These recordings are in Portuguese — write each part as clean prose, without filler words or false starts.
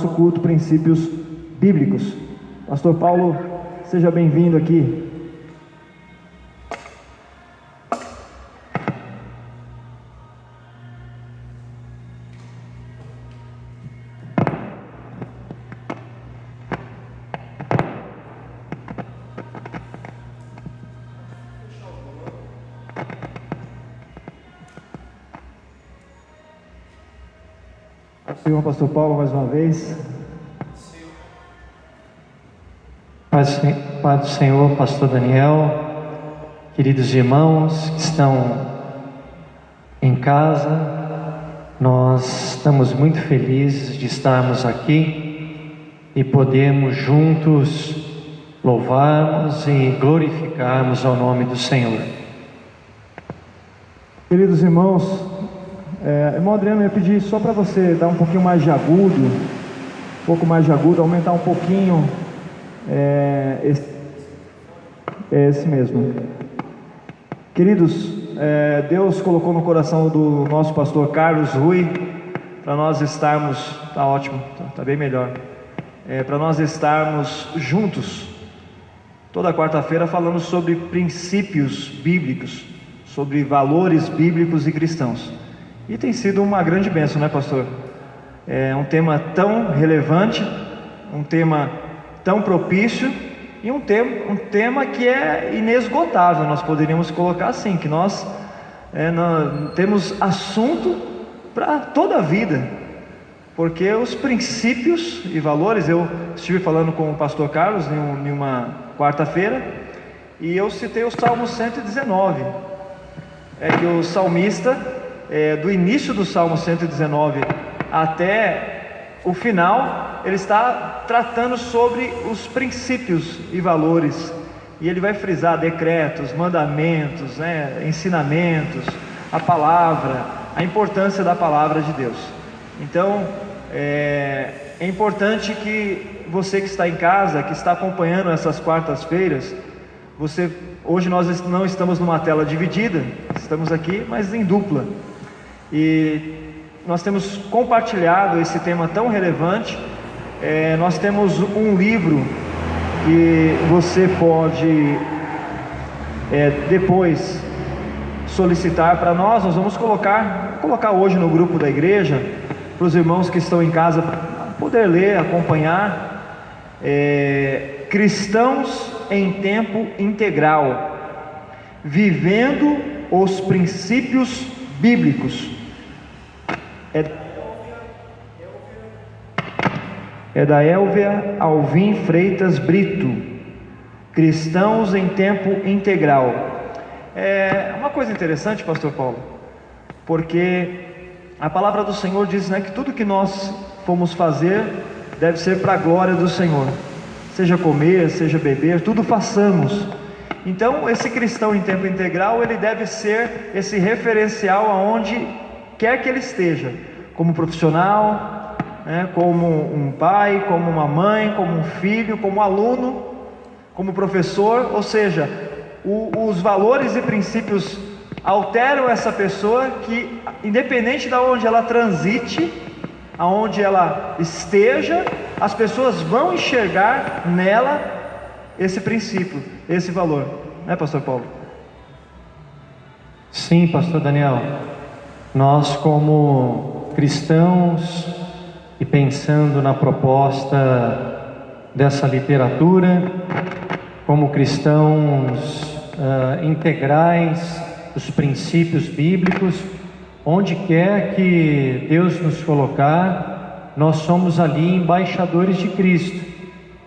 nosso culto Princípios Bíblicos. Pastor Paulo, seja bem-vindo aqui. Senhor, Pastor Paulo, mais uma vez. Paz do Senhor, Pastor Daniel, queridos irmãos que estão em casa, nós estamos muito felizes de estarmos aqui e podermos juntos louvarmos e glorificarmos ao nome do Senhor. Queridos irmãos, irmão Adriano, eu ia pedir só para você dar um pouquinho mais de agudo, aumentar um pouquinho, esse mesmo. Queridos, Deus colocou no coração do nosso pastor Carlos Rui, para nós estarmos, tá ótimo, tá bem melhor, para nós estarmos juntos, toda quarta-feira falando sobre princípios bíblicos, sobre valores bíblicos e cristãos. E tem sido uma grande bênção, né, pastor? É um tema tão relevante, um tema tão propício e um tema que é inesgotável, nós poderíamos colocar assim, que nós temos assunto para toda a vida, porque os princípios e valores, eu estive falando com o pastor Carlos em uma quarta-feira, e eu citei o Salmo 119, que o salmista, do início do Salmo 119 até o final, ele está tratando sobre os princípios e valores, e ele vai frisar decretos, mandamentos, ensinamentos, a palavra, a importância da palavra de Deus. Então é importante que você que está em casa, que está acompanhando essas quartas-feiras, hoje nós não estamos numa tela dividida, estamos aqui, mas em dupla. E nós temos compartilhado esse tema tão relevante. Nós temos um livro que você pode depois solicitar para nós. Nós vamos colocar hoje no grupo da igreja, para os irmãos que estão em casa poder ler, acompanhar. Cristãos em Tempo Integral, vivendo os princípios bíblicos. É da Elvia Alvim Freitas Brito, Cristãos em Tempo Integral. É uma coisa interessante, pastor Paulo, porque a palavra do Senhor diz, que tudo que nós formos fazer deve ser para a glória do Senhor, seja comer, seja beber, tudo façamos. Então esse cristão em tempo integral, ele deve ser esse referencial aonde quer que ele esteja, como profissional, como um pai, como uma mãe, como um filho, como aluno, como professor. Ou seja, os valores e princípios alteram essa pessoa, que independente de onde ela transite, aonde ela esteja, as pessoas vão enxergar nela esse princípio, esse valor, pastor Paulo? Sim, pastor Daniel. Nós, como cristãos, e pensando na proposta dessa literatura, como cristãos integrais dos princípios bíblicos, onde quer que Deus nos colocar, nós somos ali embaixadores de Cristo,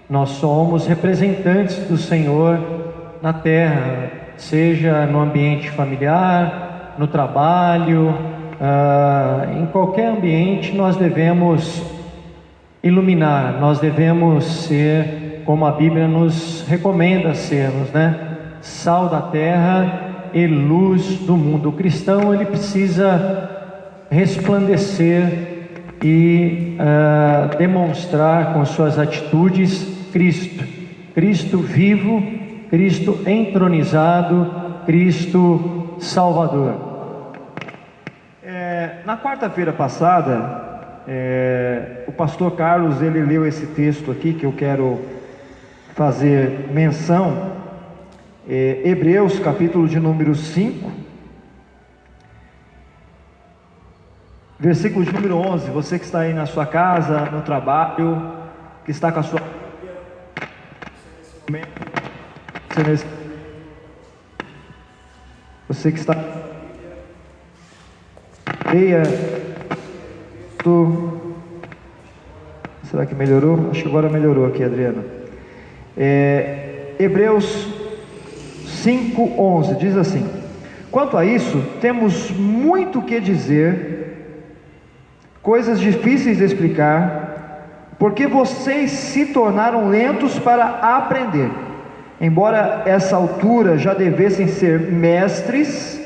nós somos representantes do Senhor na terra, seja no ambiente familiar, no trabalho, em qualquer ambiente. Nós devemos iluminar, nós devemos ser, como a Bíblia nos recomenda sermos, sal da terra e luz do mundo. O cristão, ele precisa resplandecer e demonstrar com suas atitudes Cristo vivo, Cristo entronizado, Cristo Salvador. Na quarta-feira passada, O pastor Carlos, ele leu esse texto aqui que eu quero fazer menção, Hebreus, capítulo de número 5, versículo de número 11. Você que está aí na sua casa, no trabalho, que está com a sua... Você que está... Será que melhorou? Acho que agora melhorou aqui, Adriana. Hebreus 5:11 diz assim: quanto a isso, temos muito que dizer, coisas difíceis de explicar, porque vocês se tornaram lentos para aprender. Embora essa altura já devessem ser mestres,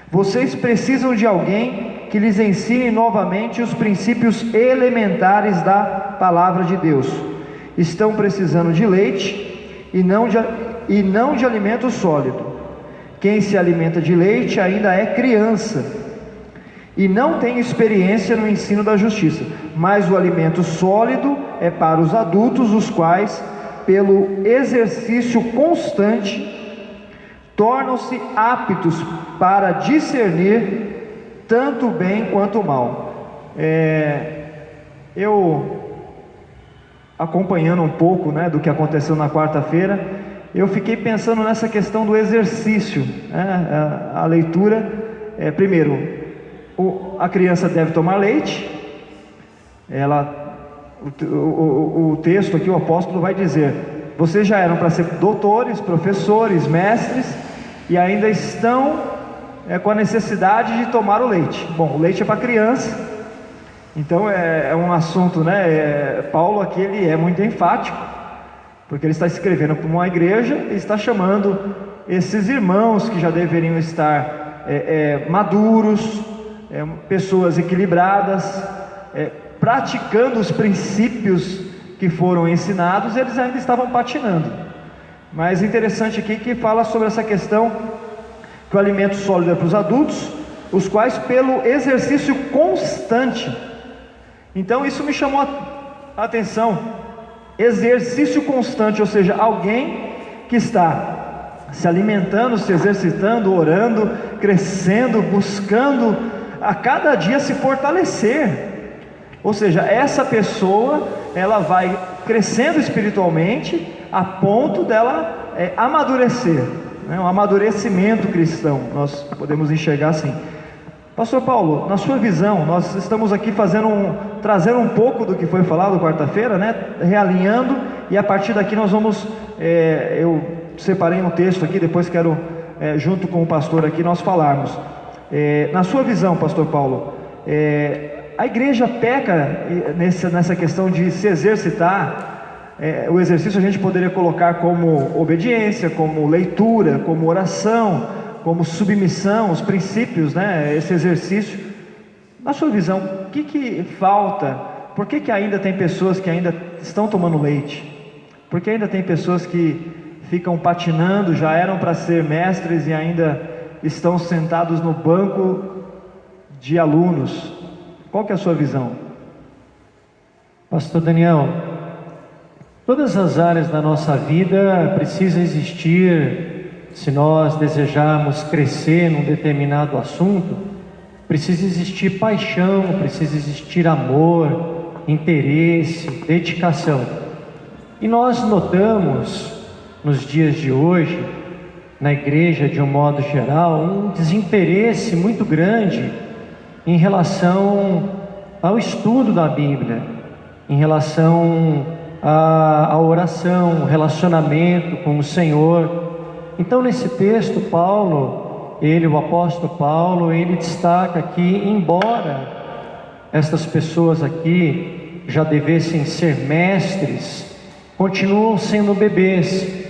vocês precisam de alguém que lhes ensine novamente os princípios elementares da palavra de Deus. Estão precisando de leite e não de alimento sólido. Quem se alimenta de leite ainda é criança e não tem experiência no ensino da justiça, mas o alimento sólido é para os adultos, os quais, pelo exercício constante, tornam-se aptos para discernir tanto o bem quanto o mal. Eu, acompanhando um pouco, do que aconteceu na quarta-feira, eu fiquei pensando nessa questão do exercício, a leitura. Primeiro, a criança deve tomar leite. O texto aqui, o apóstolo vai dizer: vocês já eram para ser doutores, professores, mestres, e ainda estão com a necessidade de tomar o leite. Bom, o leite é para criança, então é um assunto, Paulo aqui, ele é muito enfático, porque ele está escrevendo para uma igreja e está chamando esses irmãos que já deveriam estar maduros, pessoas equilibradas, praticando os princípios que foram ensinados. Eles ainda estavam patinando. Mas interessante aqui que fala sobre essa questão que o alimento sólido é para os adultos, os quais pelo exercício constante. Então isso me chamou a atenção. Exercício constante, ou seja, alguém que está se alimentando, se exercitando, orando, crescendo, buscando a cada dia se fortalecer. Ou seja, essa pessoa, ela vai crescendo espiritualmente a ponto dela amadurecer, um amadurecimento cristão, nós podemos enxergar assim. Pastor Paulo, na sua visão, nós estamos aqui trazendo um pouco do que foi falado quarta-feira, realinhando, e a partir daqui nós vamos, eu separei um texto aqui, depois quero, junto com o pastor aqui, nós falarmos. Na sua visão, pastor Paulo, a igreja peca nessa questão de se exercitar. O exercício a gente poderia colocar como obediência, como leitura, como oração, como submissão, os princípios, esse exercício. Na sua visão, o que falta? Por que ainda tem pessoas que ainda estão tomando leite? Por que ainda tem pessoas que ficam patinando, já eram para ser mestres e ainda estão sentados no banco de alunos? Qual que é a sua visão? Pastor Daniel, todas as áreas da nossa vida precisam existir. Se nós desejarmos crescer num determinado assunto, precisa existir paixão, precisa existir amor, interesse, dedicação. E nós notamos nos dias de hoje, na igreja de um modo geral, um desinteresse muito grande em relação ao estudo da Bíblia, em relação à oração, relacionamento com o Senhor. Então, nesse texto, o apóstolo Paulo, ele destaca que, embora estas pessoas aqui já devessem ser mestres, continuam sendo bebês.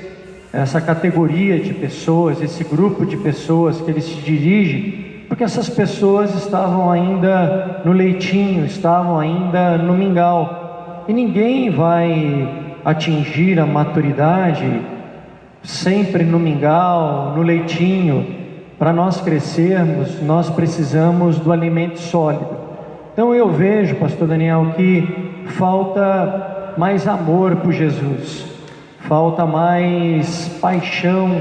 Essa categoria de pessoas, esse grupo de pessoas que ele se dirige, porque essas pessoas estavam ainda no leitinho, estavam ainda no mingau. E ninguém vai atingir a maturidade sempre no mingau, no leitinho. Para nós crescermos, nós precisamos do alimento sólido. Então eu vejo, pastor Daniel, que falta mais amor por Jesus, falta mais paixão,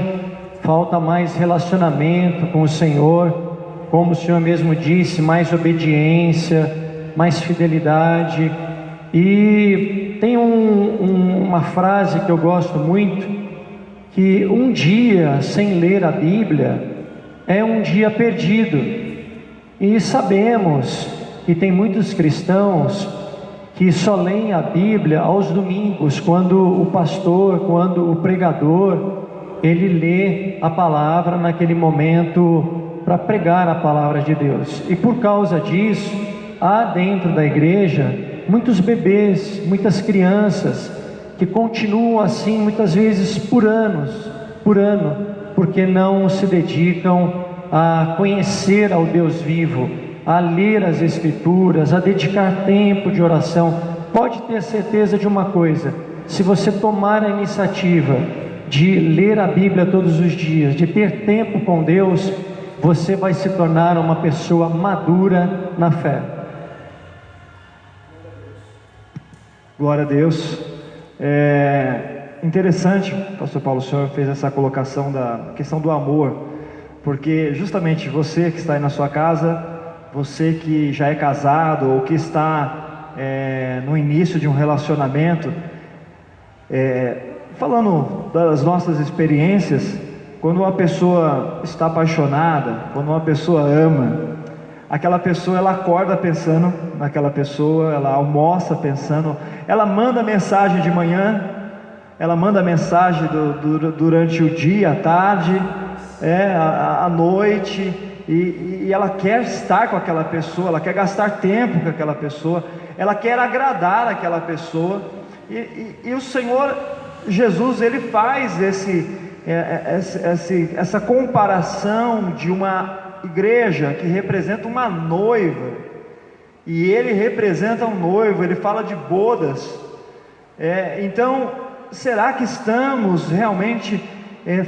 falta mais relacionamento com o Senhor, como o Senhor mesmo disse, mais obediência, mais fidelidade. E tem uma frase que eu gosto muito, que um dia sem ler a Bíblia é um dia perdido. E sabemos que tem muitos cristãos que só leem a Bíblia aos domingos, quando o pastor, quando o pregador, ele lê a palavra naquele momento para pregar a palavra de Deus. E por causa disso, há dentro da igreja muitos bebês, muitas crianças que continuam assim muitas vezes por ano, porque não se dedicam a conhecer ao Deus vivo, a ler as Escrituras, a dedicar tempo de oração. Pode ter certeza de uma coisa: se você tomar a iniciativa de ler a Bíblia todos os dias, de ter tempo com Deus, você vai se tornar uma pessoa madura na fé. Glória a Deus. Interessante, pastor Paulo, o senhor fez essa colocação da questão do amor, porque justamente você que está aí na sua casa, você que já é casado ou que está no início de um relacionamento, falando das nossas experiências, quando uma pessoa está apaixonada, quando uma pessoa ama, aquela pessoa, ela acorda pensando naquela pessoa, ela almoça pensando, ela manda mensagem de manhã, ela manda mensagem durante o dia, à tarde, à noite, e ela quer estar com aquela pessoa, ela quer gastar tempo com aquela pessoa, ela quer agradar aquela pessoa, e o Senhor Jesus, ele faz essa comparação de uma igreja que representa uma noiva, e ele representa um noivo, ele fala de bodas. Então, será que estamos realmente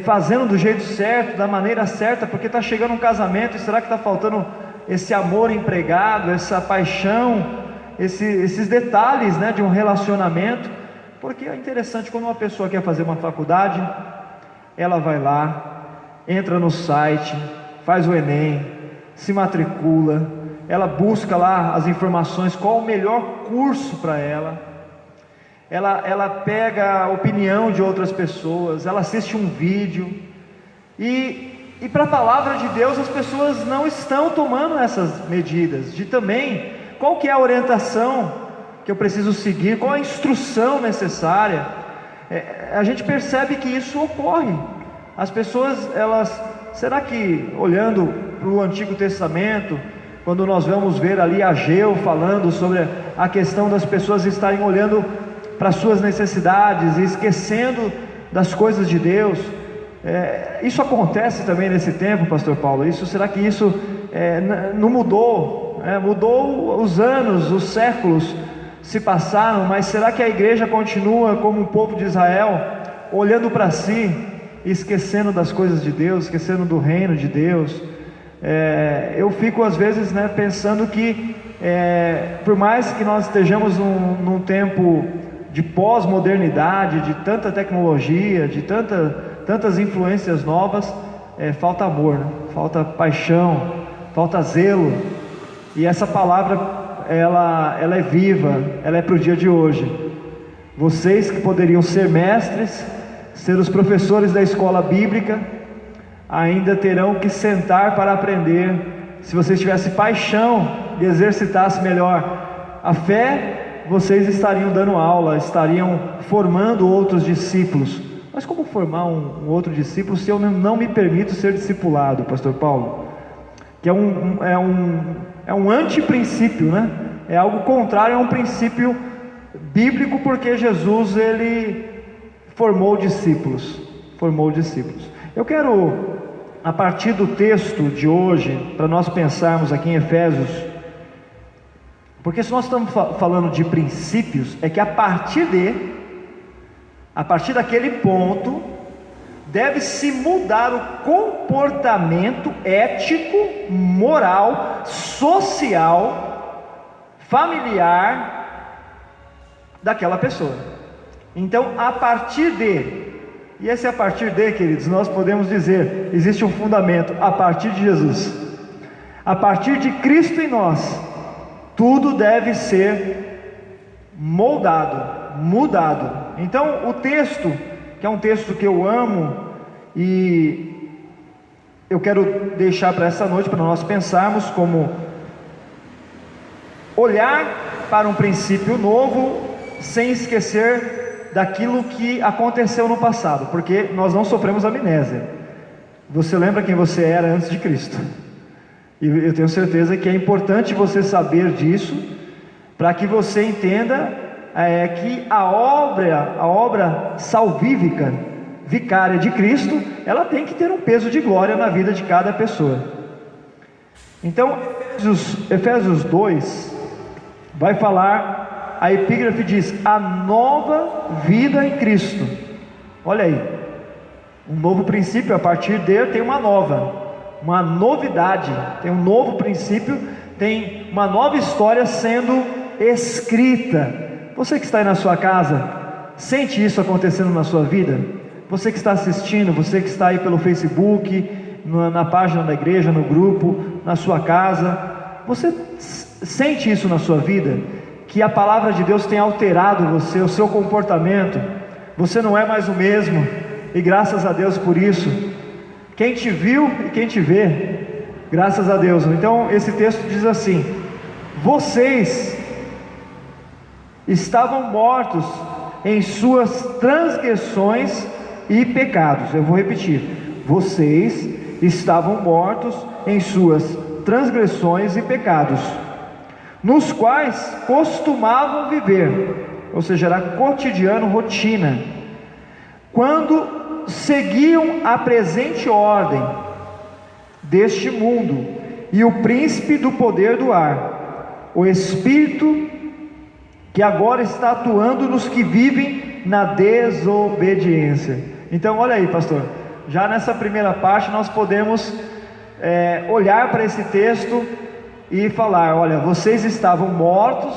fazendo do jeito certo, da maneira certa? Porque está chegando um casamento, e será que está faltando esse amor empregado, essa paixão, esses detalhes, né, de um relacionamento? Porque é interessante, quando uma pessoa quer fazer uma faculdade, ela vai lá, entra no site, faz o Enem, se matricula, ela busca lá as informações, qual o melhor curso para ela pega a opinião de outras pessoas, ela assiste um vídeo, e para a palavra de Deus as pessoas não estão tomando essas medidas, de também, qual que é a orientação que eu preciso seguir, qual a instrução necessária. A gente percebe que isso ocorre, as pessoas, será que, olhando para o Antigo Testamento, quando nós vamos ver ali Ageu falando sobre a questão das pessoas estarem olhando para suas necessidades e esquecendo das coisas de Deus, isso acontece também nesse tempo, pastor Paulo? Será que isso não mudou? Mudou os anos, os séculos se passaram, mas será que a igreja continua como o povo de Israel, olhando para si, esquecendo das coisas de Deus, esquecendo do reino de Deus? Eu fico às vezes, pensando que por mais que nós estejamos num tempo de pós-modernidade, de tanta tecnologia, de tantas influências novas, falta amor, né? Falta paixão, falta zelo. E essa palavra, ela é viva, ela é para o dia de hoje. Vocês que poderiam ser mestres, ser os professores da escola bíblica, ainda terão que sentar para aprender. Se vocês tivessem paixão e exercitassem melhor a fé, vocês estariam dando aula, estariam formando outros discípulos. Mas como formar um outro discípulo se eu não me permito ser discipulado, pastor Paulo? Que é um antiprincípio, né? É algo contrário a um princípio bíblico, porque Jesus, ele formou discípulos. Eu quero, a partir do texto de hoje, para nós pensarmos aqui em Efésios, porque se nós estamos falando de princípios, é que a partir daquele ponto, deve-se mudar o comportamento ético, moral, social familiar daquela pessoa. Então, a partir de, e esse a partir de, queridos, nós podemos dizer, existe um fundamento, a partir de Jesus, a partir de Cristo em nós, tudo deve ser moldado, mudado. Então, o texto, que é um texto que eu amo, e eu quero deixar para essa noite, para nós pensarmos como olhar para um princípio novo, sem esquecer daquilo que aconteceu no passado, porque nós não sofremos amnésia. Você lembra quem você era antes de Cristo, e eu tenho certeza que é importante você saber disso, para que você entenda que a obra salvífica, vicária de Cristo, ela tem que ter um peso de glória na vida de cada pessoa. Então, Efésios 2 vai falar, a epígrafe diz, a nova vida em Cristo. Olha aí, um novo princípio, a partir dele tem uma novidade, tem um novo princípio, tem uma nova história sendo escrita. Você que está aí na sua casa, sente isso acontecendo na sua vida? Você que está assistindo, você que está aí pelo Facebook, na página da igreja, no grupo, na sua casa, você sente isso na sua vida? Que a palavra de Deus tem alterado você, o seu comportamento? Você não é mais o mesmo, e graças a Deus por isso. Quem te viu e quem te vê, graças a Deus. Então esse texto diz assim: vocês estavam mortos em suas transgressões e pecados. Eu vou repetir: vocês estavam mortos em suas transgressões e pecados, nos quais costumavam viver, ou seja, era cotidiano, rotina, quando seguiam a presente ordem deste mundo e o príncipe do poder do ar, o espírito que agora está atuando nos que vivem na desobediência. Então olha aí, pastor, já nessa primeira parte nós podemos olhar para esse texto e falar: olha, vocês estavam mortos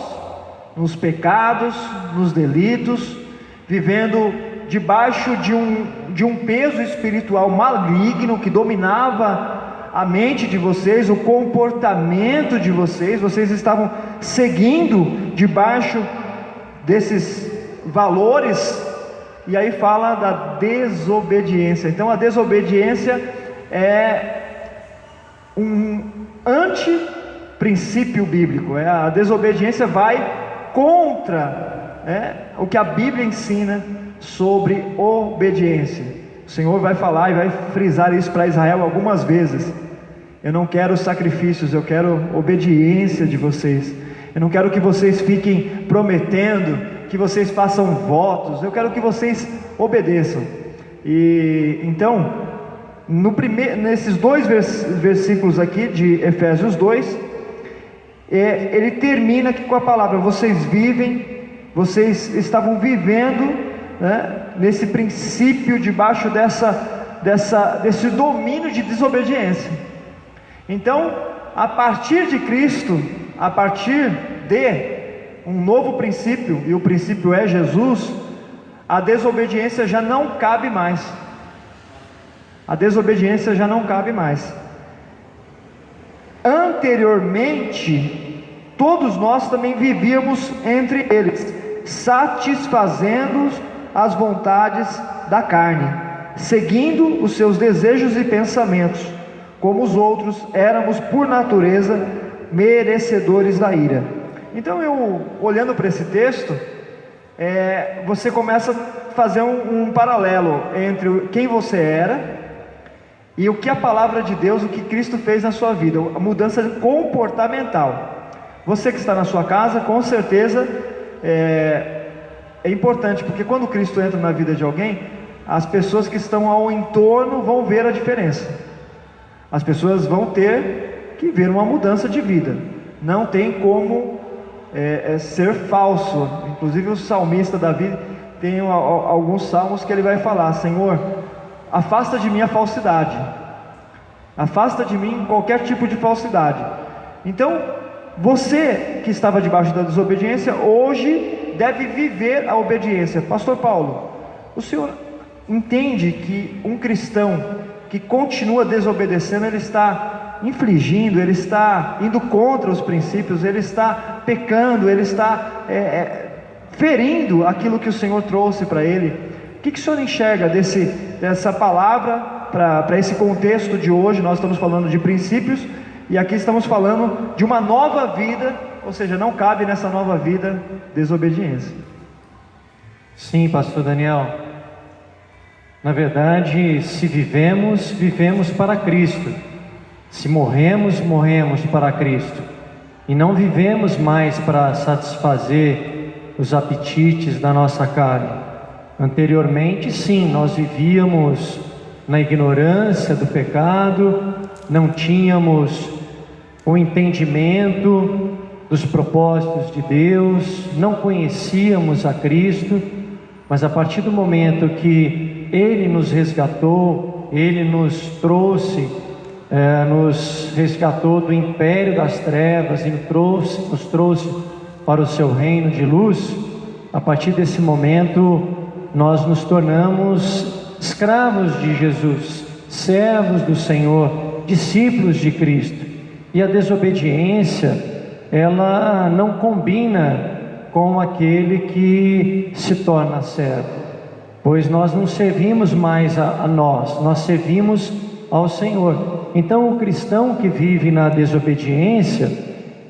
nos pecados, nos delitos, vivendo debaixo de um peso espiritual maligno que dominava a mente de vocês, o comportamento de vocês. Vocês estavam seguindo debaixo desses valores, e aí fala da desobediência. Então a desobediência é um anti-princípio bíblico, a desobediência vai contra o que a Bíblia ensina sobre obediência. O Senhor vai falar e vai frisar isso para Israel algumas vezes: eu não quero sacrifícios, eu quero obediência de vocês. Eu não quero que vocês fiquem prometendo, que vocês façam votos, eu quero que vocês obedeçam. E então, nesses dois versículos aqui de Efésios 2, ele termina aqui com a palavra: vocês vocês estavam vivendo, nesse princípio, debaixo desse domínio de desobediência. Então, a partir de Cristo, a partir de um novo princípio, e o princípio é Jesus, a desobediência já não cabe mais. A desobediência já não cabe mais. Anteriormente, todos nós também vivíamos entre eles, satisfazendo as vontades da carne, seguindo os seus desejos e pensamentos. Como os outros, éramos por natureza merecedores da ira. Então, eu olhando para esse texto, você começa a fazer um paralelo entre quem você era e o que a palavra de Deus, o que Cristo fez na sua vida, a mudança comportamental. Você que está na sua casa, com certeza é importante, porque quando Cristo entra na vida de alguém, as pessoas que estão ao entorno vão ver a diferença. As pessoas vão ter que ver uma mudança de vida. Não tem como ser falso. Inclusive o salmista Davi tem alguns salmos que ele vai falar: Senhor, afasta de mim a falsidade, afasta de mim qualquer tipo de falsidade. Então, você que estava debaixo da desobediência, hoje deve viver a obediência. Pastor Paulo, o senhor entende que um cristão que continua desobedecendo, ele está infligindo, ele está indo contra os princípios, ele está pecando, ele está ferindo aquilo que o Senhor trouxe para ele? O que o senhor enxerga dessa palavra para esse contexto de hoje? Nós estamos falando de princípios e aqui estamos falando de uma nova vida, ou seja, não cabe nessa nova vida desobediência. Sim, pastor Daniel. Na verdade, se vivemos, vivemos para Cristo. Se morremos, morremos para Cristo. E não vivemos mais para satisfazer os apetites da nossa carne. Anteriormente, sim, nós vivíamos na ignorância do pecado, não tínhamos o entendimento dos propósitos de Deus, não conhecíamos a Cristo, mas a partir do momento que Ele nos resgatou, Ele nos trouxe, nos resgatou do império das trevas e nos trouxe para o seu reino de luz, a partir desse momento nós nos tornamos escravos de Jesus, servos do Senhor, discípulos de Cristo. E a desobediência, ela não combina com aquele que se torna servo, pois nós não servimos mais a nós servimos ao Senhor. Então o cristão que vive na desobediência,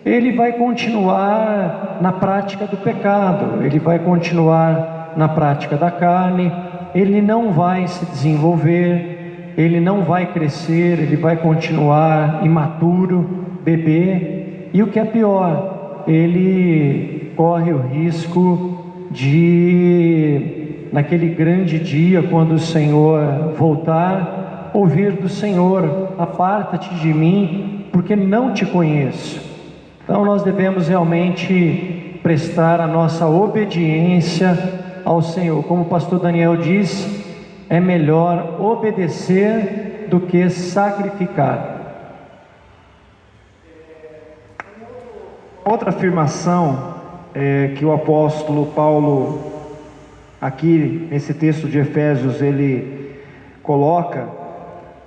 ele vai continuar na prática do pecado, ele vai continuar na prática da carne, ele não vai se desenvolver, ele não vai crescer, ele vai continuar imaturo, bebê, e o que é pior, ele corre o risco de, naquele grande dia, quando o Senhor voltar, ouvir do Senhor: aparta-te de mim, porque não te conheço. Então nós devemos realmente prestar a nossa obediência ao Senhor. Como o pastor Daniel disse, é melhor obedecer do que sacrificar. Outra afirmação que o apóstolo Paulo, aqui nesse texto de Efésios, ele coloca,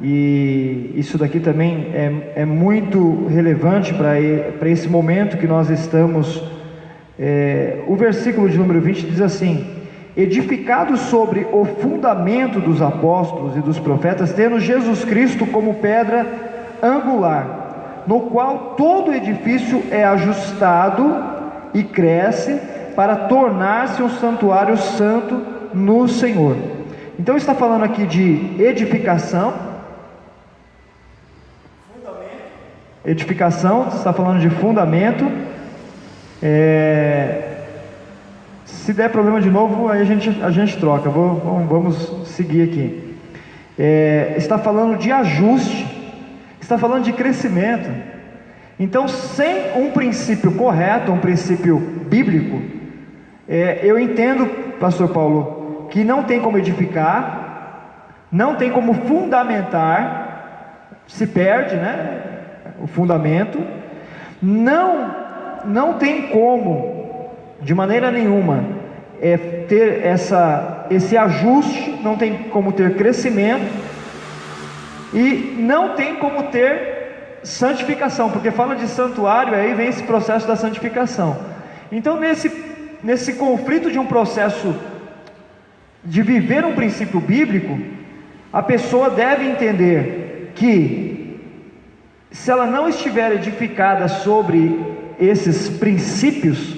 e isso daqui também é muito relevante para esse momento que nós estamos. O versículo de número 20 diz assim: edificados sobre o fundamento dos apóstolos e dos profetas, tendo Jesus Cristo como pedra angular, no qual todo edifício é ajustado e cresce para tornar-se um santuário santo no Senhor. Então está falando aqui de edificação, está falando de fundamento. Se der problema de novo, aí a gente troca. Vamos seguir aqui. Está falando de ajuste, está falando de crescimento. Então, sem um princípio correto, um princípio bíblico, eu entendo, pastor Paulo, que não tem como edificar, não tem como fundamentar, se perde, né, o fundamento, não tem como, de maneira nenhuma, ter esse ajuste, não tem como ter crescimento, e não tem como ter santificação, porque fala de santuário, aí vem esse processo da santificação. Então nesse conflito de um processo de viver um princípio bíblico, a pessoa deve entender que, se ela não estiver edificada sobre esses princípios,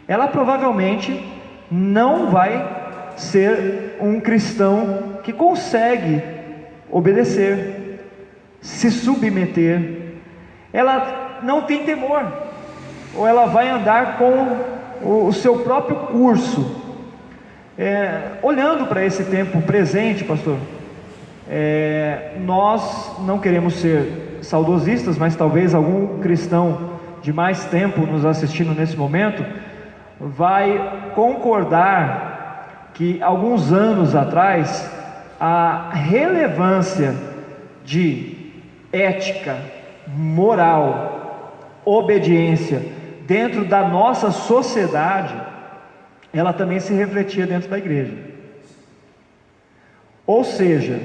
ela provavelmente não vai ser um cristão que consegue obedecer, se submeter. Ela não tem temor, ou ela vai andar com o seu próprio curso. Olhando para esse tempo presente, pastor, nós não queremos ser saudosistas, mas talvez algum cristão de mais tempo nos assistindo nesse momento vai concordar que alguns anos atrás a relevância de ética, moral obediência dentro da nossa sociedade, ela também se refletia dentro da igreja. Ou seja,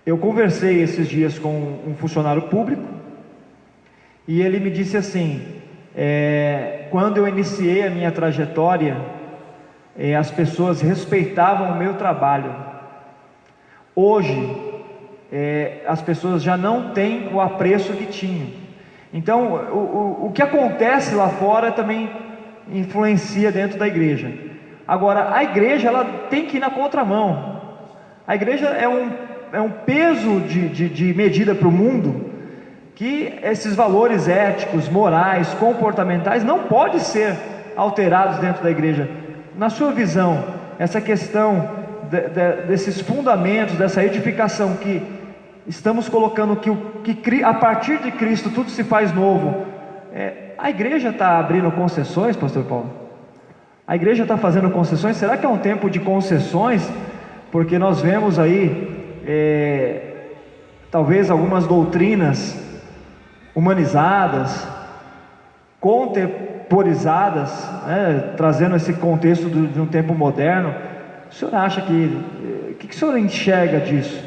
eu conversei esses dias com um funcionário público, e ele me disse assim, quando eu iniciei a minha trajetória, as pessoas respeitavam o meu trabalho. Hoje, as pessoas já não têm o apreço que tinham. Então, o que acontece lá fora também influencia dentro da igreja. Agora, a igreja, ela tem que ir na contramão. A igreja é um peso de medida para o mundo, que esses valores éticos, morais, comportamentais não podem ser alterados dentro da igreja. Na sua visão, essa questão desses fundamentos, dessa edificação que estamos colocando, que a partir de Cristo tudo se faz novo, a igreja está abrindo concessões, pastor Paulo? A igreja está fazendo concessões? Será que é um tempo de concessões? Porque nós vemos aí, talvez algumas doutrinas humanizadas, contemporizadas, trazendo esse contexto de um tempo moderno. O senhor acha o que o senhor enxerga disso?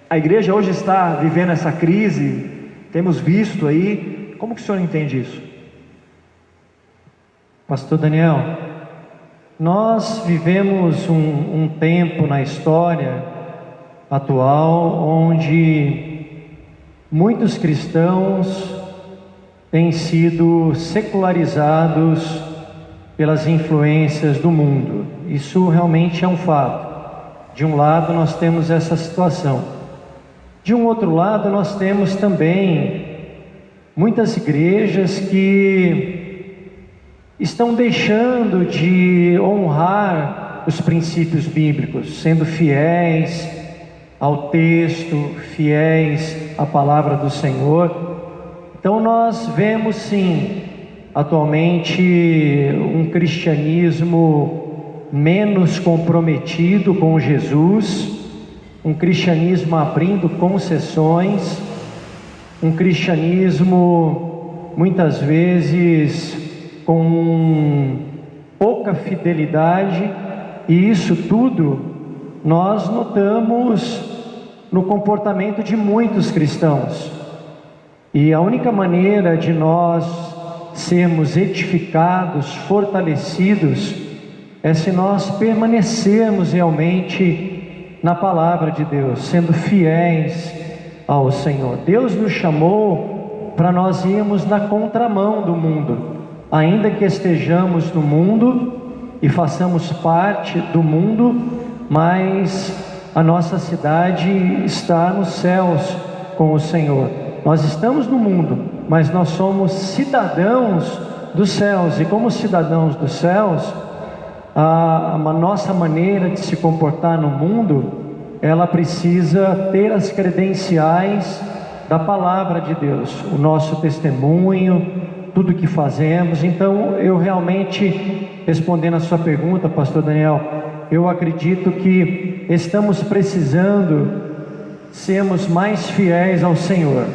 A igreja hoje está vivendo essa crise, temos visto aí, como que o senhor entende isso? Pastor Daniel, nós vivemos um tempo na história atual onde muitos cristãos têm sido secularizados pelas influências do mundo. Isso realmente é um fato. De um lado nós temos essa situação. De um outro lado nós temos também muitas igrejas que estão deixando de honrar os princípios bíblicos, sendo fiéis ao texto, fiéis à palavra do Senhor. Então nós vemos sim, atualmente, um cristianismo menos comprometido com Jesus, um cristianismo abrindo concessões, um cristianismo muitas vezes com pouca fidelidade, e isso tudo nós notamos no comportamento de muitos cristãos. E a única maneira de nós sermos edificados, fortalecidos, é se nós permanecermos realmente na palavra de Deus, sendo fiéis ao Senhor. Deus nos chamou para nós irmos na contramão do mundo, ainda que estejamos no mundo e façamos parte do mundo, mas a nossa cidade está nos céus com o Senhor. Nós estamos no mundo, mas nós somos cidadãos dos céus, e como cidadãos dos céus, a nossa maneira de se comportar no mundo, ela precisa ter as credenciais da palavra de Deus, o nosso testemunho, tudo que fazemos. Então, eu realmente, respondendo a sua pergunta, pastor Daniel, eu acredito que estamos precisando sermos mais fiéis ao Senhor.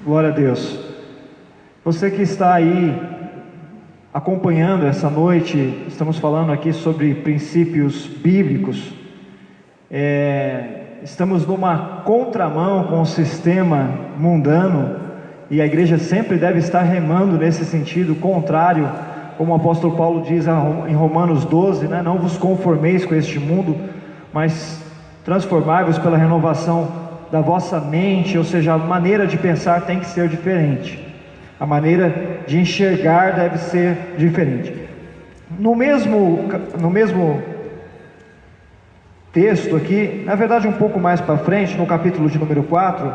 Glória a Deus. Você que está aí acompanhando essa noite, estamos falando aqui sobre princípios bíblicos. Estamos numa contramão com o sistema mundano, e a igreja sempre deve estar remando nesse sentido contrário, como o apóstolo Paulo diz em Romanos 12, né? Não vos conformeis com este mundo, mas transformai-vos pela renovação da vossa mente. Ou seja, a maneira de pensar tem que ser diferente, a maneira de enxergar deve ser diferente. No mesmo texto aqui, na verdade um pouco mais para frente, no capítulo de número 4,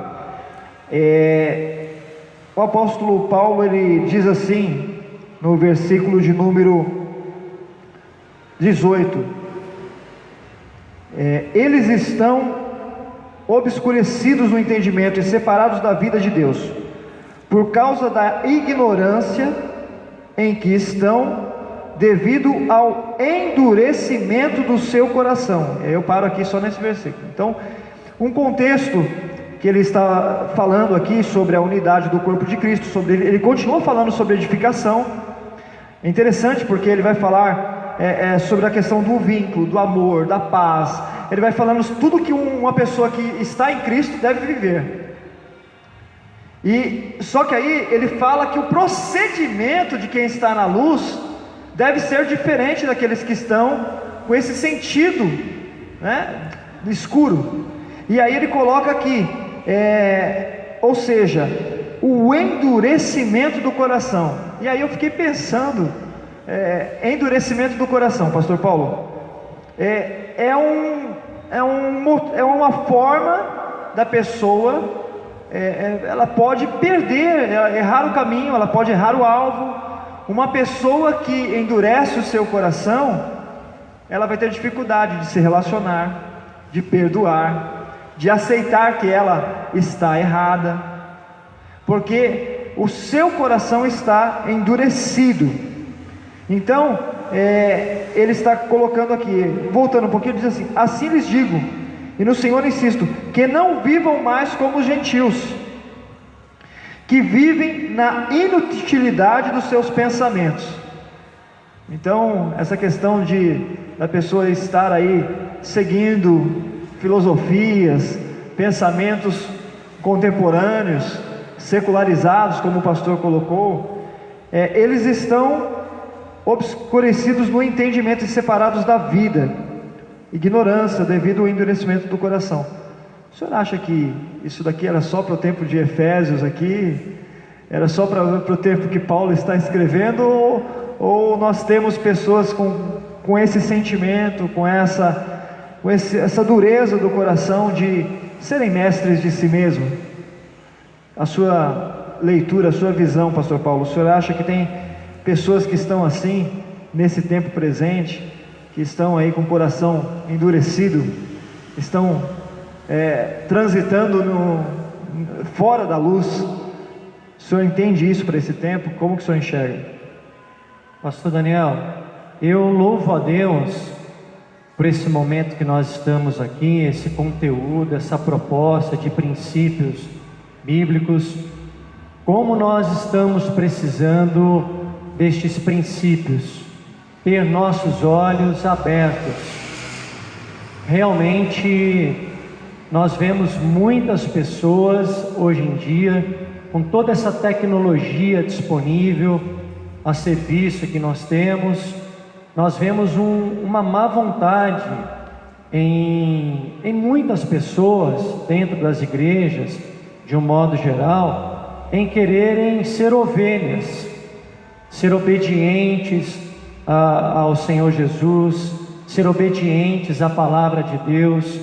o apóstolo Paulo, ele diz assim, no versículo de número 18, eles estão obscurecidos no entendimento e separados da vida de Deus, por causa da ignorância em que estão, devido ao endurecimento do seu coração. Eu paro aqui só nesse versículo. Então, um contexto que ele está falando aqui sobre a unidade do corpo de Cristo, ele continua falando sobre edificação. É interessante porque ele vai falar sobre a questão do vínculo, do amor, da paz. Ele vai falando tudo que uma pessoa que está em Cristo deve viver. E só que aí ele fala que o procedimento de quem está na luz deve ser diferente daqueles que estão com esse sentido, né, escuro. E aí ele coloca aqui, ou seja, o endurecimento do coração. E aí eu fiquei pensando, endurecimento do coração, pastor Paulo, é uma forma da pessoa, ela pode perder, errar o caminho, ela pode errar o alvo. Uma pessoa que endurece o seu coração, ela vai ter dificuldade de se relacionar, de perdoar, de aceitar que ela está errada, porque o seu coração está endurecido. Então, ele está colocando aqui, voltando um pouquinho, diz assim: assim lhes digo, e no Senhor insisto, que não vivam mais como os gentios, que vivem na inutilidade dos seus pensamentos. Então, essa questão da pessoa estar aí seguindo filosofias, pensamentos contemporâneos, secularizados, como o pastor colocou, eles estão obscurecidos no entendimento e separados da vida, ignorância devido ao endurecimento do coração. O senhor acha que isso daqui era só para o tempo de Efésios aqui? Era só para o tempo que Paulo está escrevendo? Ou nós temos pessoas com esse sentimento, com essa dureza do coração de serem mestres de si mesmo? A sua leitura, a sua visão, pastor Paulo, o senhor acha que tem pessoas que estão assim, nesse tempo presente, que estão aí com o coração endurecido, estão transitando fora da luz? O senhor entende isso para esse tempo? Como que o senhor enxerga? Pastor Daniel, eu louvo a Deus por esse momento que nós estamos aqui, esse conteúdo, essa proposta de princípios bíblicos. Como nós estamos precisando destes princípios, ter nossos olhos abertos. Realmente nós vemos muitas pessoas hoje em dia, com toda essa tecnologia disponível a serviço que nós temos, nós vemos uma má vontade em muitas pessoas dentro das igrejas, de um modo geral, em quererem ser ovelhas, ser obedientes ao Senhor Jesus, ser obedientes à palavra de Deus,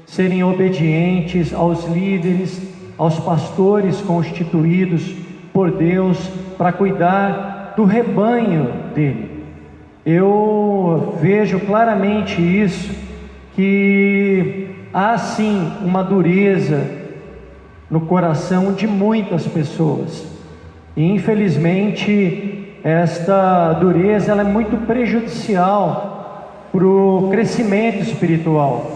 serem obedientes aos líderes, aos pastores constituídos por Deus para cuidar do rebanho dele. Eu vejo claramente isso, que há sim uma dureza no coração de muitas pessoas, e infelizmente esta dureza ela é muito prejudicial para o crescimento espiritual,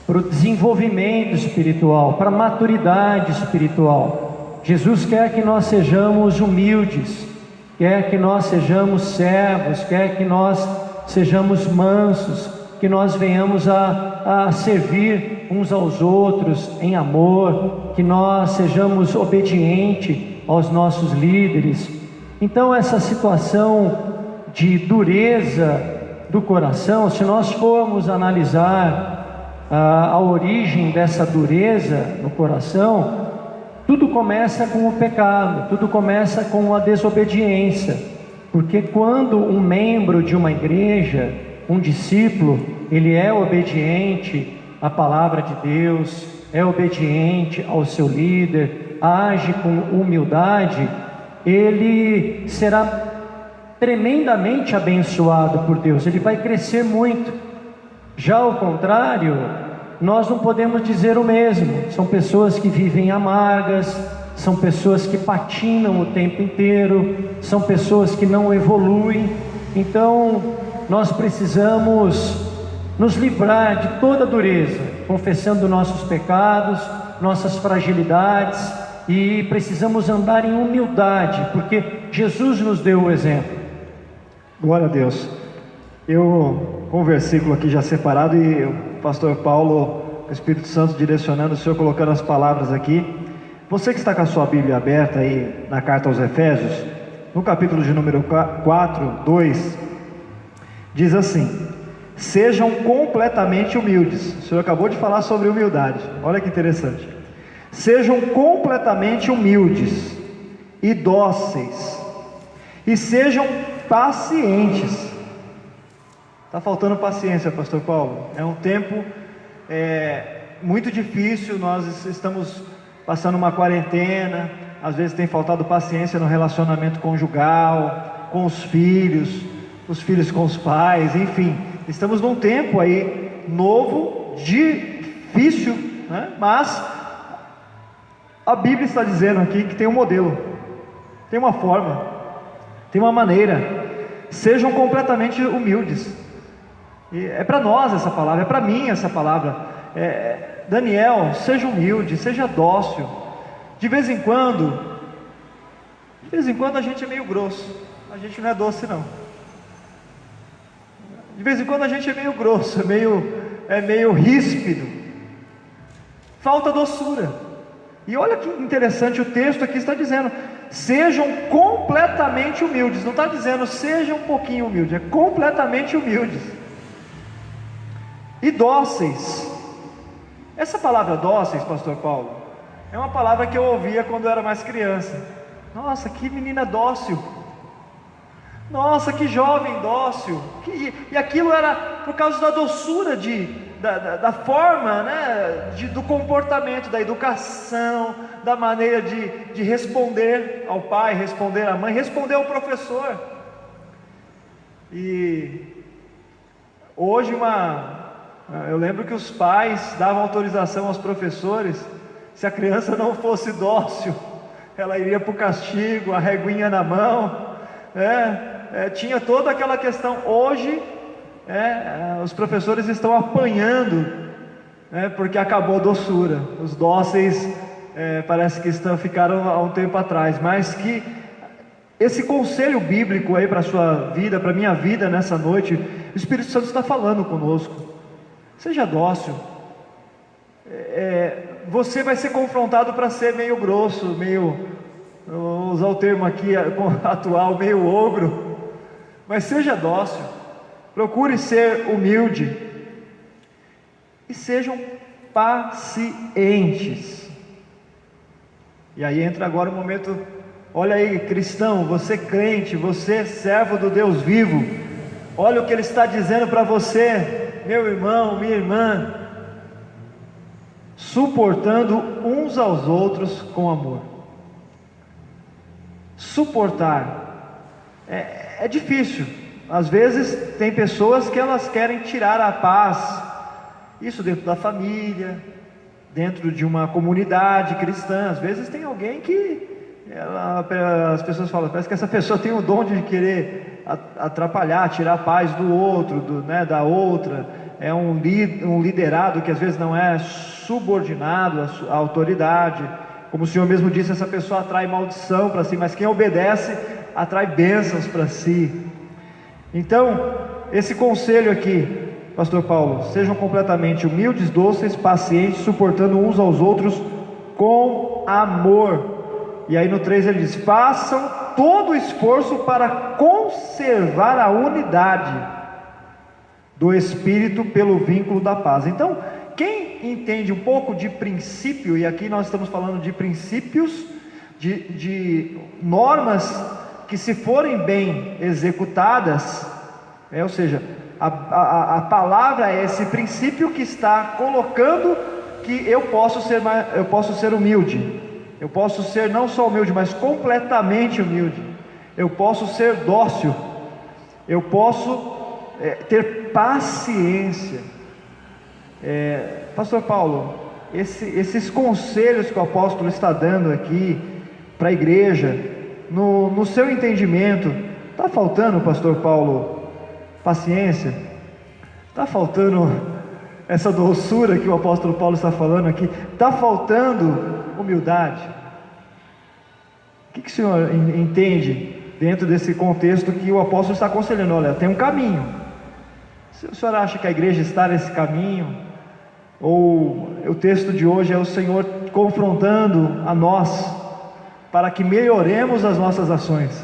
para o desenvolvimento espiritual, para a maturidade espiritual. Jesus quer que nós sejamos humildes, quer que nós sejamos servos, quer que nós sejamos mansos, que nós venhamos a servir uns aos outros em amor, que nós sejamos obedientes aos nossos líderes. Então essa situação de dureza do coração, se nós formos analisar a origem dessa dureza no coração, tudo começa com o pecado, tudo começa com a desobediência, porque quando um membro de uma igreja, um discípulo, ele é obediente à palavra de Deus, é obediente ao seu líder, age com humildade, ele será tremendamente abençoado por Deus, ele vai crescer muito. Já ao contrário, nós não podemos dizer o mesmo. São pessoas que vivem amargas, são pessoas que patinam o tempo inteiro, são pessoas que não evoluem. Então nós precisamos nos livrar de toda dureza, confessando nossos pecados, nossas fragilidades e precisamos andar em humildade, porque Jesus nos deu o exemplo. Glória a Deus. Eu, com o versículo aqui já separado, e o pastor Paulo, o Espírito Santo direcionando, o Senhor colocando as palavras aqui. Você que está com a sua Bíblia aberta aí na carta aos Efésios, no capítulo de número 4, 2, diz assim: sejam completamente humildes. O Senhor acabou de falar sobre humildade, olha que interessante. Sejam completamente humildes e dóceis, e sejam pacientes. Está faltando paciência, pastor Paulo. É um tempo muito difícil, nós estamos passando uma quarentena, às vezes tem faltado paciência no relacionamento conjugal, com os filhos com os pais, enfim, estamos num tempo aí novo, difícil, né? Mas a Bíblia está dizendo aqui que tem um modelo, tem uma forma, tem uma maneira. Sejam completamente humildes. E é para nós essa palavra, é para mim essa palavra. Daniel, seja humilde, seja dócil. De vez em quando a gente é meio grosso, a gente não é doce não. De vez em quando a gente é meio grosso, é meio ríspido, falta doçura. E olha que interessante, o texto aqui está dizendo: sejam completamente humildes. Não está dizendo sejam um pouquinho humildes, é completamente humildes e dóceis. Essa palavra dóceis, pastor Paulo, é uma palavra que eu ouvia quando eu era mais criança. Nossa, que menina dócil, nossa, que jovem dócil. E aquilo era por causa da doçura, da forma, né, do comportamento, da educação, da maneira de responder ao pai, responder à mãe, responder ao professor. E hoje eu lembro que os pais davam autorização aos professores, se a criança não fosse dócil, ela iria para o castigo, a reguinha na mão, tinha toda aquela questão. Hoje os professores estão apanhando, porque acabou a doçura. Os dóceis parece que ficaram há um tempo atrás, mas que esse conselho bíblico aí para a sua vida, para a minha vida nessa noite, o Espírito Santo está falando conosco. Seja dócil. Você vai ser confrontado para ser meio grosso, vou usar o termo aqui atual, meio ogro, mas seja dócil, procure ser humilde e sejam pacientes. E aí entra agora o momento. Olha aí, cristão, você crente, você servo do Deus vivo, olha o que Ele está dizendo para você, meu irmão, minha irmã: suportando uns aos outros com amor. Suportar é difícil. Às vezes tem pessoas que elas querem tirar a paz, isso dentro da família, dentro de uma comunidade cristã. Às vezes tem alguém que as pessoas falam, parece que essa pessoa tem o dom de querer atrapalhar, tirar a paz do outro, da outra. É um liderado que às vezes não é subordinado à autoridade. Como o Senhor mesmo disse, essa pessoa atrai maldição para si, mas quem obedece atrai bênçãos para si. Então, esse conselho aqui, pastor Paulo: sejam completamente humildes, doces, pacientes, suportando uns aos outros com amor. E aí no 3 ele diz: façam todo o esforço para conservar a unidade do Espírito pelo vínculo da paz. Então, quem entende um pouco de princípio, e aqui nós estamos falando de princípios, de normas que, se forem bem executadas, ou seja, a palavra é esse princípio que está colocando que eu posso ser humilde, eu posso ser não só humilde, mas completamente humilde, eu posso ser dócil, eu posso ter paciência. Pastor Paulo, esses conselhos que o apóstolo está dando aqui para a igreja, no seu entendimento, está faltando, pastor Paulo, paciência? Está faltando essa doçura que o apóstolo Paulo está falando aqui, está faltando humildade. O que o senhor entende dentro desse contexto que o apóstolo está aconselhando? Olha, tem um caminho. Se o senhor acha que a igreja está nesse caminho, ou o texto de hoje é o Senhor confrontando a nós, para que melhoremos as nossas ações,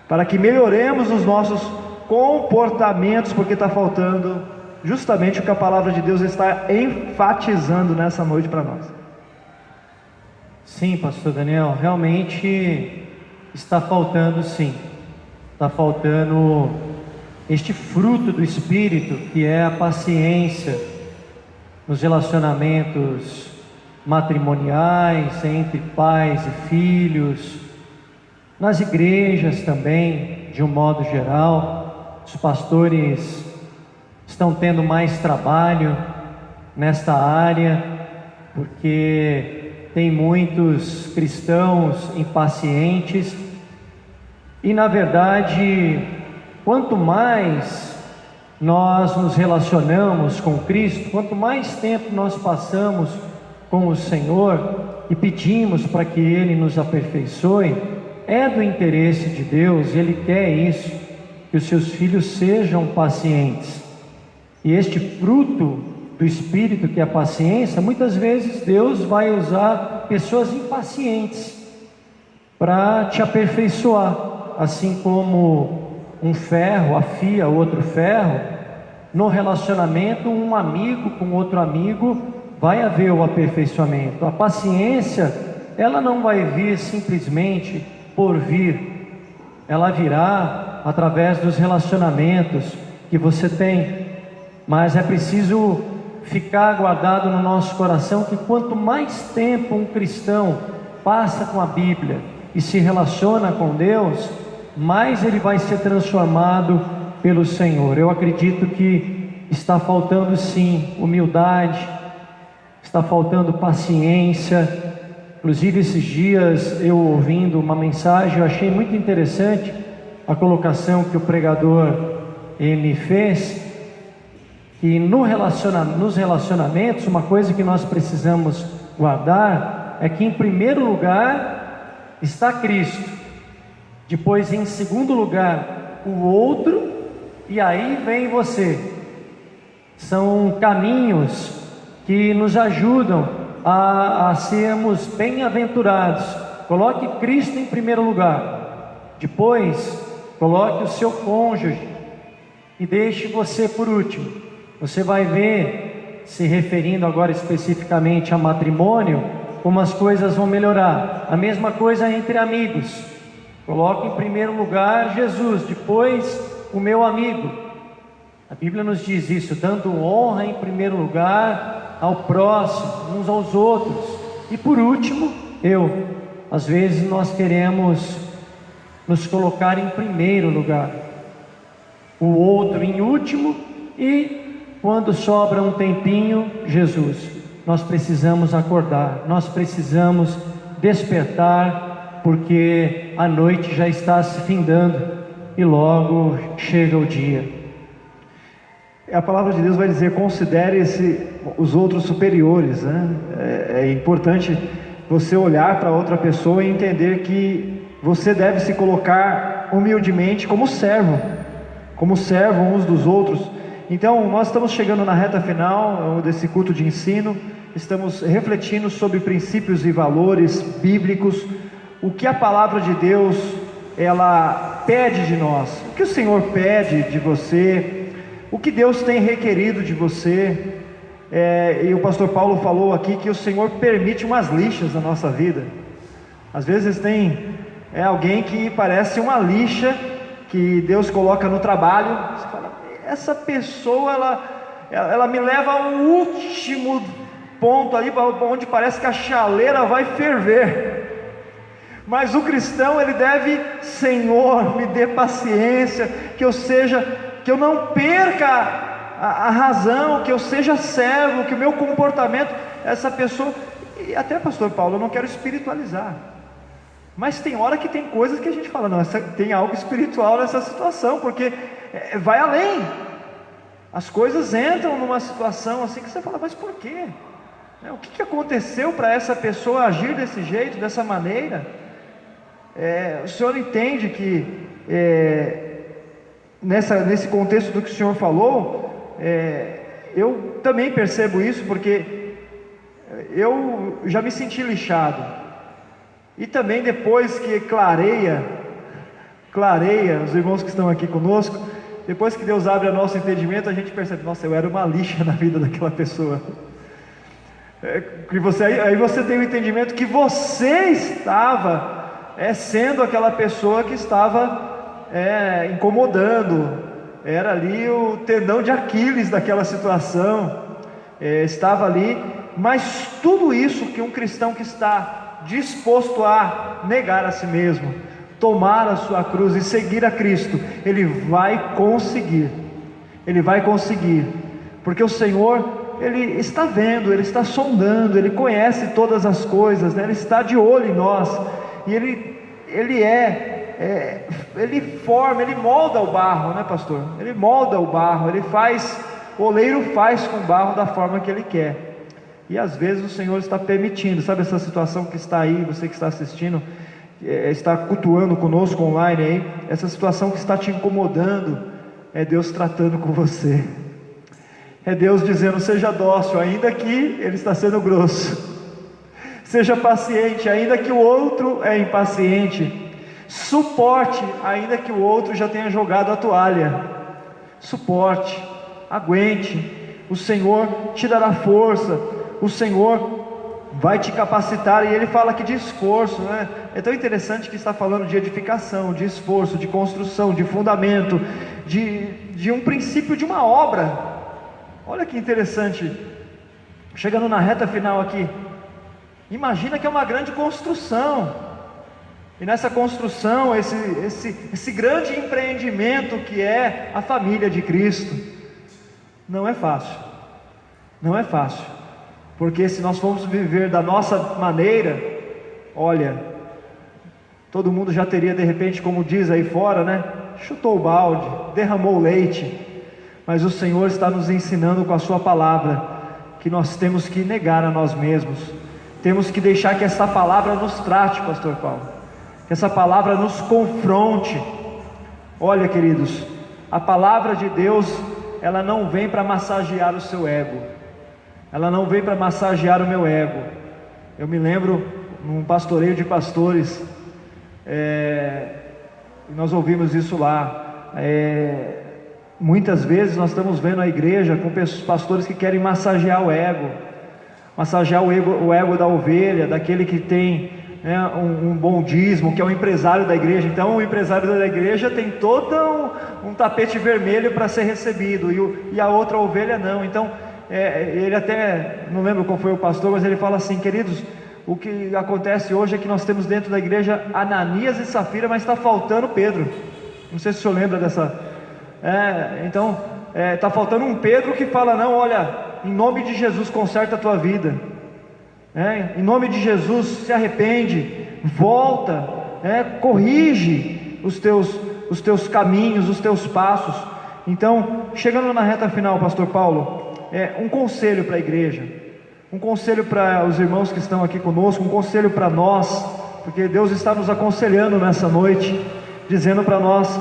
para que melhoremos os nossos comportamentos, porque está faltando justamente o que a palavra de Deus está enfatizando nessa noite para nós. Sim, pastor Daniel, realmente está faltando, sim. Está faltando este fruto do Espírito, que é a paciência nos relacionamentos matrimoniais, entre pais e filhos, nas igrejas também, de um modo geral. Os pastores estão tendo mais trabalho nesta área, porque tem muitos cristãos impacientes, e na verdade, quanto mais nós nos relacionamos com Cristo, quanto mais tempo nós passamos com o Senhor e pedimos para que Ele nos aperfeiçoe, é do interesse de Deus, Ele quer isso, que os seus filhos sejam pacientes. E este fruto do Espírito, que é a paciência, muitas vezes Deus vai usar pessoas impacientes para te aperfeiçoar, assim como um ferro afia outro ferro. No relacionamento, um amigo com outro amigo, vai haver o aperfeiçoamento. A paciência, ela não vai vir simplesmente por vir, ela virá através dos relacionamentos que você tem, mas é preciso ficar guardado no nosso coração que quanto mais tempo um cristão passa com a Bíblia e se relaciona com Deus, mais ele vai ser transformado pelo Senhor. Eu acredito que está faltando sim humildade, está faltando paciência. Inclusive esses dias eu ouvindo uma mensagem, eu achei muito interessante a colocação que o pregador ele fez, que nos relacionamentos, uma coisa que nós precisamos guardar é que em primeiro lugar está Cristo, depois em segundo lugar o outro, e aí vem você. São caminhos que nos ajudam a sermos bem-aventurados. Coloque Cristo em primeiro lugar, depois coloque o seu cônjuge e deixe você por último. Você vai ver, se referindo agora especificamente a matrimônio, como as coisas vão melhorar. A mesma coisa entre amigos. Coloque em primeiro lugar Jesus, depois o meu amigo. A Bíblia nos diz isso, dando honra em primeiro lugar ao próximo, uns aos outros. E por último, eu. Às vezes nós queremos nos colocar em primeiro lugar, o outro em último, e quando sobra um tempinho, Jesus. Nós precisamos acordar, nós precisamos despertar, porque a noite já está se findando e logo chega o dia. A palavra de Deus vai dizer: considere os outros superiores, né? É importante você olhar para outra pessoa e entender que você deve se colocar humildemente como servo uns dos outros. Então, nós estamos chegando na reta final desse culto de ensino, estamos refletindo sobre princípios e valores bíblicos, o que a palavra de Deus, ela pede de nós, o que o Senhor pede de você, o que Deus tem requerido de você. E o pastor Paulo falou aqui que o Senhor permite umas lixas na nossa vida. Às vezes tem alguém que parece uma lixa, que Deus coloca no trabalho. Você fala: essa pessoa, ela me leva ao último ponto ali, onde parece que a chaleira vai ferver. Mas o cristão, ele deve: Senhor, me dê paciência, que eu não perca a razão, que eu seja servo, que o meu comportamento, essa pessoa. E até, pastor Paulo, eu não quero espiritualizar, mas tem hora que tem coisas que a gente fala: não, tem algo espiritual nessa situação, porque vai além. As coisas entram numa situação assim que você fala, mas por quê? O que aconteceu para essa pessoa agir desse jeito, dessa maneira? O senhor entende que nesse contexto do que o senhor falou, eu também percebo isso, porque eu já me senti lixado, e também depois que clareia os irmãos que estão aqui conosco, depois que Deus abre o nosso entendimento, a gente percebe, nossa, eu era uma lixa na vida daquela pessoa. Aí você tem o entendimento que você estava sendo aquela pessoa que estava incomodando, era ali o tendão de Aquiles daquela situação, estava ali, mas tudo isso que um cristão que está disposto a negar a si mesmo, tomar a sua cruz e seguir a Cristo, ele vai conseguir, porque o Senhor, Ele está vendo, Ele está sondando, Ele conhece todas as coisas, né? Ele está de olho em nós, e Ele forma, Ele molda o barro, né, pastor? Ele molda o barro, o oleiro faz com o barro da forma que Ele quer, e às vezes o Senhor está permitindo, sabe essa situação que está aí, você que está assistindo, está cultuando conosco online aí, essa situação que está te incomodando, é Deus tratando com você, é Deus dizendo, seja dócil, ainda que Ele está sendo grosso, seja paciente, ainda que o outro é impaciente, suporte, ainda que o outro já tenha jogado a toalha, suporte, aguente, o Senhor te dará força, o Senhor vai te capacitar, e Ele fala aqui de esforço, né? É tão interessante que está falando de edificação, de esforço, de construção, de fundamento, de um princípio de uma obra. Olha que interessante, chegando na reta final aqui, imagina que é uma grande construção, e nessa construção, esse grande empreendimento que é a família de Cristo, não é fácil, porque se nós formos viver da nossa maneira, olha, todo mundo já teria de repente, como diz aí fora, né? Chutou o balde, derramou o leite, mas o Senhor está nos ensinando com a sua palavra, que nós temos que negar a nós mesmos, temos que deixar que essa palavra nos trate, pastor Paulo, que essa palavra nos confronte. Olha, queridos, a palavra de Deus, ela não vem para massagear o seu ego, ela não vem para massagear o meu ego. Eu me lembro, num pastoreio de pastores, nós ouvimos isso lá, muitas vezes nós estamos vendo a igreja com pastores que querem massagear o ego da ovelha, daquele que tem um bom dízimo, que é o empresário da igreja. Então o empresário da igreja tem todo um tapete vermelho para ser recebido, e a outra ovelha não. Então ele até, não lembro qual foi o pastor, mas ele fala assim, queridos, o que acontece hoje é que nós temos dentro da igreja Ananias e Safira, mas está faltando Pedro. Não sei se o senhor lembra dessa. Então está faltando um Pedro que fala, não, olha, em nome de Jesus conserta a tua vida, em nome de Jesus se arrepende, volta, corrige os teus caminhos, os teus passos. Então, chegando na reta final, pastor Paulo, um conselho para a igreja, um conselho para os irmãos que estão aqui conosco, um conselho para nós, porque Deus está nos aconselhando nessa noite, dizendo para nós,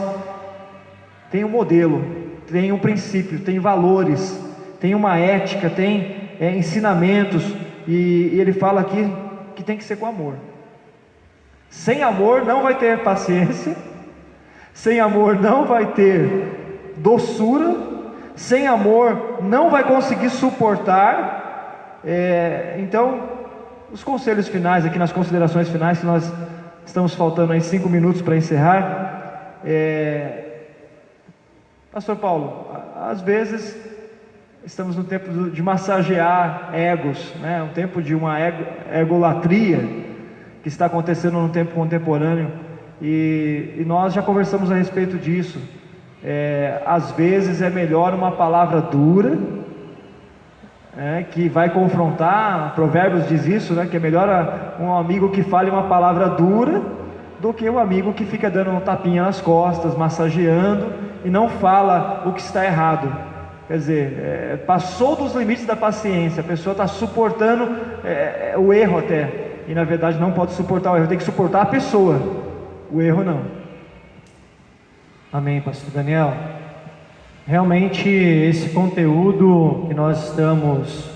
tem um modelo, tem um princípio, tem valores, tem uma ética, tem ensinamentos, e Ele fala aqui que tem que ser com amor. Sem amor não vai ter paciência, sem amor não vai ter doçura, sem amor não vai conseguir suportar. Então, os conselhos finais aqui, nas considerações finais, que nós estamos faltando aí 5 minutos para encerrar. Pastor Paulo, às vezes estamos no tempo de massagear egos, né? Um tempo de uma egolatria que está acontecendo no tempo contemporâneo, e nós já conversamos a respeito disso. Às vezes é melhor uma palavra dura, que vai confrontar. Provérbios diz isso, né? Que é melhor um amigo que fale uma palavra dura do que um amigo que fica dando um tapinha nas costas, massageando, e não fala o que está errado. Quer dizer, passou dos limites da paciência, a pessoa está suportando o erro até, e na verdade não pode suportar o erro, tem que suportar a pessoa, o erro não. Amém, pastor Daniel. Realmente esse conteúdo que nós estamos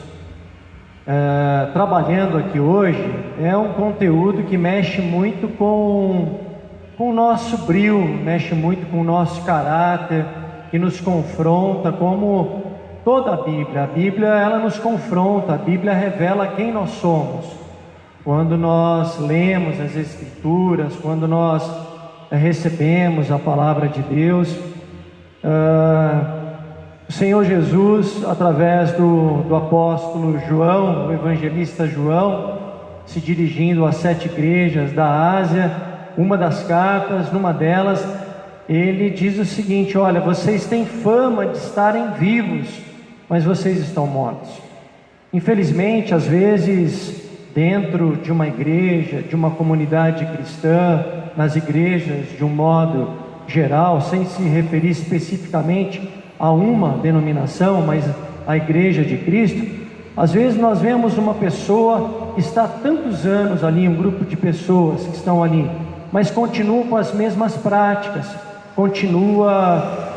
trabalhando aqui hoje é um conteúdo que mexe muito com o nosso brio, mexe muito com o nosso caráter, que nos confronta, como toda a Bíblia. A Bíblia, ela nos confronta, a Bíblia revela quem nós somos. Quando nós lemos as Escrituras, quando nós recebemos a palavra de Deus, o Senhor Jesus, através do apóstolo João, o evangelista João, se dirigindo às 7 igrejas da Ásia, uma das cartas, numa delas, ele diz o seguinte: olha, vocês têm fama de estarem vivos, mas vocês estão mortos. Infelizmente, às vezes, dentro de uma igreja, de uma comunidade cristã, nas igrejas de um modo geral, sem se referir especificamente a uma denominação, mas a Igreja de Cristo, às vezes nós vemos uma pessoa que está há tantos anos ali, um grupo de pessoas que estão ali, mas continuam com as mesmas práticas, continua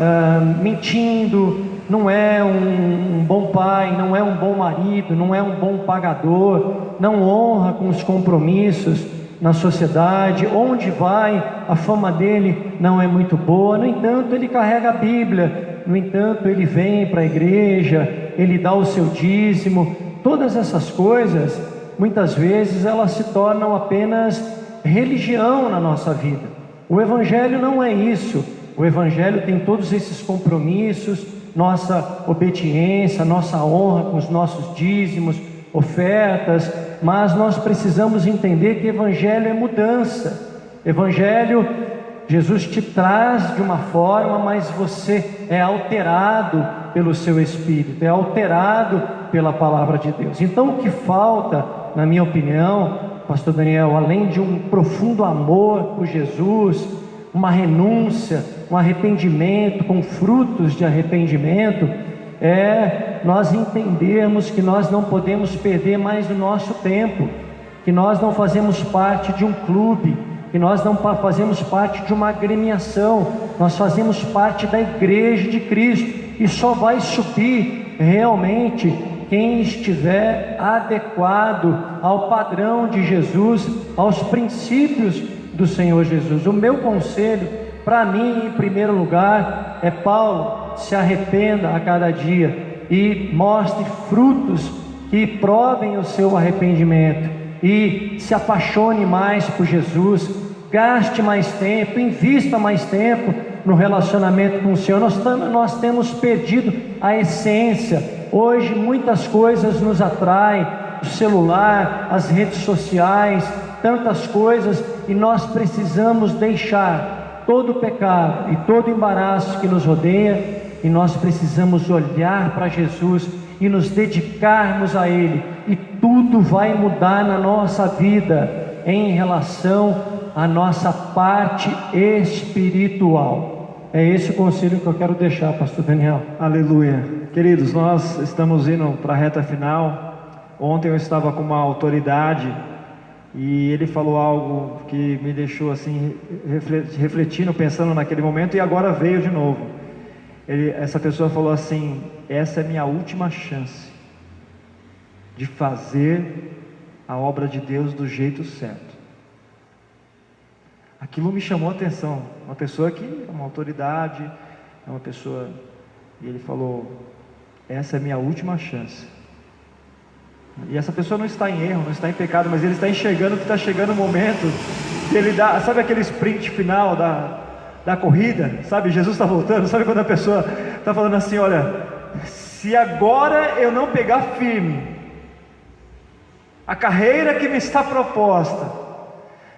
mentindo, não é um bom pai, não é um bom marido, não é um bom pagador, não honra com os compromissos na sociedade, onde vai, a fama dele não é muito boa. No entanto, ele carrega a Bíblia, no entanto, ele vem para a igreja, ele dá o seu dízimo. Todas essas coisas, muitas vezes, elas se tornam apenas religião na nossa vida. O Evangelho não é isso. O Evangelho tem todos esses compromissos, nossa obediência, nossa honra com os nossos dízimos, ofertas, mas nós precisamos entender que Evangelho é mudança. Evangelho, Jesus te traz de uma forma, mas você é alterado pelo seu Espírito, é alterado pela palavra de Deus. Então o que falta, na minha opinião, pastor Daniel, além de um profundo amor por Jesus, uma renúncia, um arrependimento com frutos de arrependimento, é nós entendermos que nós não podemos perder mais o nosso tempo, que nós não fazemos parte de um clube, que nós não fazemos parte de uma agremiação, nós fazemos parte da igreja de Cristo, e só vai subir realmente quem estiver adequado ao padrão de Jesus, aos princípios do Senhor Jesus. O meu conselho, para mim, em primeiro lugar, é Paulo: se arrependa a cada dia e mostre frutos que provem o seu arrependimento, e se apaixone mais por Jesus, gaste mais tempo, invista mais tempo no relacionamento com o Senhor. Nós temos perdido a essência. Hoje muitas coisas nos atraem, o celular, as redes sociais, tantas coisas, e nós precisamos deixar todo o pecado e todo o embaraço que nos rodeia, e nós precisamos olhar para Jesus e nos dedicarmos a Ele, e tudo vai mudar na nossa vida em relação à nossa parte espiritual. É esse o conselho que eu quero deixar, pastor Daniel. Aleluia. Queridos, nós estamos indo para a reta final. Ontem eu estava com uma autoridade e ele falou algo que me deixou assim refletindo, pensando naquele momento, e agora veio de novo. Essa pessoa falou assim: essa é minha última chance de fazer a obra de Deus do jeito certo. Aquilo me chamou a atenção. Uma pessoa que é uma autoridade, é uma pessoa, e ele falou: essa é minha última chance. E essa pessoa não está em erro, não está em pecado, mas ele está enxergando que está chegando o momento de ele dar, sabe aquele sprint final da corrida, sabe? Jesus está voltando, sabe quando a pessoa está falando assim: olha, se agora eu não pegar firme a carreira que me está proposta,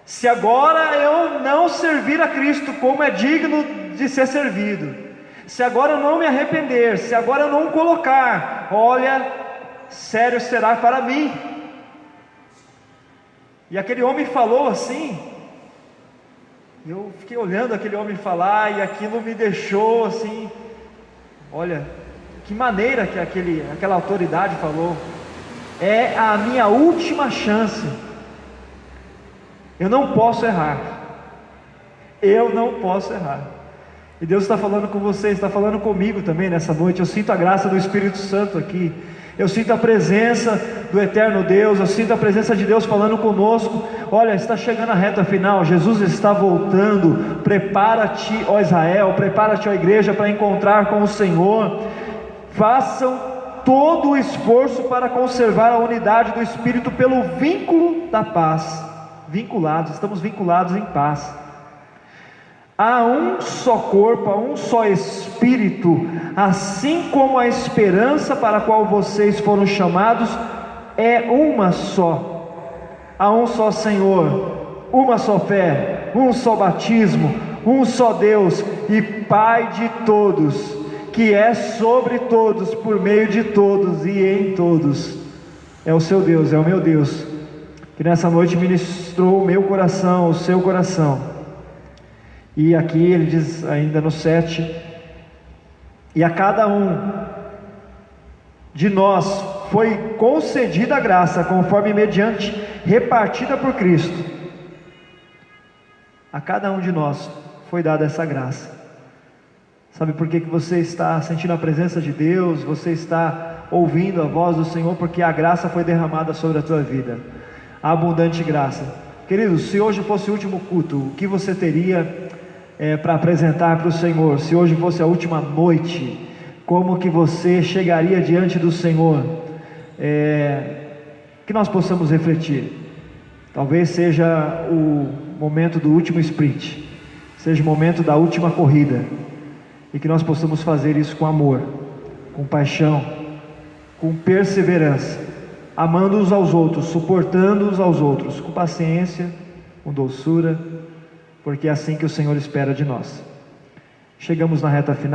se agora eu não servir a Cristo como é digno de ser servido, se agora eu não me arrepender, se agora eu não colocar, olha, sério será para mim. E aquele homem falou assim, eu fiquei olhando aquele homem falar, e aquilo me deixou assim: olha, Que maneira que aquela autoridade falou. É a minha última chance. Eu não posso errar. Eu não posso errar. E Deus está falando com você, está falando comigo também nessa noite. Eu sinto a graça do Espírito Santo aqui. Eu sinto a presença do eterno Deus. Eu sinto a presença de Deus falando conosco. Olha, está chegando a reta final. Jesus está voltando. Prepara-te, ó Israel. Prepara-te, ó igreja, para encontrar com o Senhor. Façam todo o esforço para conservar a unidade do Espírito pelo vínculo da paz. Vinculados, estamos vinculados em paz. Há um só corpo, há um só Espírito, assim como a esperança para a qual vocês foram chamados é uma só. Há um só Senhor, uma só fé, um só batismo, um só Deus e Pai de todos, que é sobre todos, por meio de todos e em todos. É o seu Deus, é o meu Deus, que nessa noite ministrou o meu coração, o seu coração. E aqui ele diz ainda no 7, e a cada um de nós foi concedida a graça, conforme mediante repartida por Cristo. A cada um de nós foi dada essa graça. Sabe por que você está sentindo a presença de Deus? Você está ouvindo a voz do Senhor? Porque a graça foi derramada sobre a tua vida, a abundante graça. Queridos, se hoje fosse o último culto, o que você teria para apresentar para o Senhor? Se hoje fosse a última noite, como que você chegaria diante do Senhor? Que nós possamos refletir. Talvez seja o momento do último sprint, seja o momento da última corrida, e que nós possamos fazer isso com amor, com paixão, com perseverança, amando uns aos outros, suportando uns aos outros, com paciência, com doçura, porque é assim que o Senhor espera de nós. Chegamos na reta final.